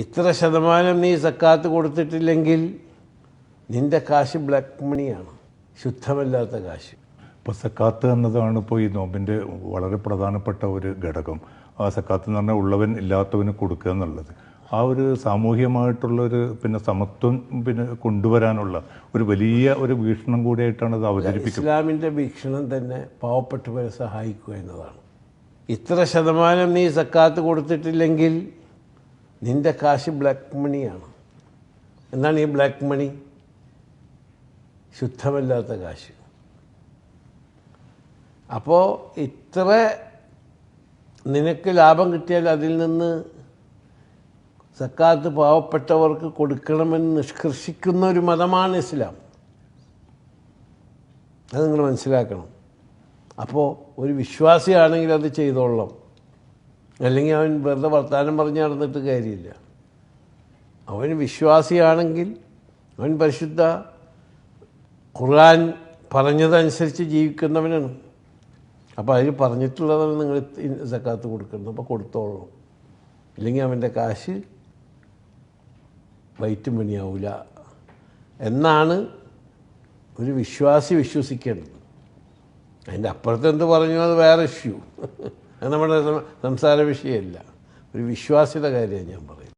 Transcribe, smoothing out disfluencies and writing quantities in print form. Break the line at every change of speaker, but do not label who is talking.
ഇത്ര ശതമാനം നീ സക്കാത്ത് കൊടുത്തിട്ടില്ലെങ്കിൽ നിന്റെ കാശ് ബ്ലാക്ക് മണിയാണ്, ശുദ്ധമല്ലാത്ത കാശ്.
ഇപ്പോൾ സക്കാത്ത് എന്നതാണ് ഇപ്പോൾ ഈ നോമ്പിൻ്റെ വളരെ പ്രധാനപ്പെട്ട ഒരു ഘടകം. ആ സക്കാത്ത് എന്ന് പറഞ്ഞാൽ ഉള്ളവൻ ഇല്ലാത്തവന് കൊടുക്കുക എന്നുള്ളത് ആ ഒരു സാമൂഹികമായിട്ടുള്ളൊരു സമത്വം കൊണ്ടുവരാനുള്ള ഒരു വലിയ ഒരു വീക്ഷണം കൂടിയായിട്ടാണ് അത് അവതരിപ്പിക്കുന്നത്.
ഇസ്ലാമിൻ്റെ വീക്ഷണം തന്നെ പാവപ്പെട്ടവരെ സഹായിക്കുക എന്നതാണ്. ഇത്ര ശതമാനം നീ സക്കാത്ത് കൊടുത്തിട്ടില്ലെങ്കിൽ നിന്റെ കാശ് ബ്ലാക്ക് മണിയാണ്. എന്താണ് ഈ ബ്ലാക്ക് മണി? ശുദ്ധമല്ലാത്ത കാശ്. അപ്പോൾ ഇത്ര നിനക്ക് ലാഭം കിട്ടിയാൽ അതിൽ നിന്ന് സക്കാത്ത് പാവപ്പെട്ടവർക്ക് കൊടുക്കണമെന്ന് നിഷ്കർഷിക്കുന്ന ഒരു മതമാണ് ഇസ്ലാം. അത് നിങ്ങൾ മനസ്സിലാക്കണം. അപ്പോൾ ഒരു വിശ്വാസിയാണെങ്കിൽ അത് ചെയ്തോളാം, അല്ലെങ്കിൽ അവൻ വെറുതെ വർത്താനം പറഞ്ഞ് നടന്നിട്ട് കാര്യമില്ല. അവൻ വിശ്വാസിയാണെങ്കിൽ അവൻ പരിശുദ്ധ ഖുർആൻ പറഞ്ഞതനുസരിച്ച് ജീവിക്കുന്നവനാണ്. അപ്പോൾ അതിൽ പറഞ്ഞിട്ടുള്ളതാണ് നിങ്ങൾ സക്കാത്ത് കൊടുക്കുന്നത്. അപ്പോൾ കൊടുത്തോളണം, ഇല്ലെങ്കിൽ അവൻ്റെ കാശ് വയറ്റും പണിയാവില്ല എന്നാണ് ഒരു വിശ്വാസി വിശ്വസിക്കേണ്ടത്. അതിൻ്റെ അപ്പുറത്ത് എന്ത് പറഞ്ഞു അത് വേറെ ഇഷ്യൂ, അത് നമ്മുടെ സംസാര വിഷയമല്ല. ഒരു വിശ്വാസിയുടെ കാര്യമാണ് ഞാൻ പറയുന്നത്.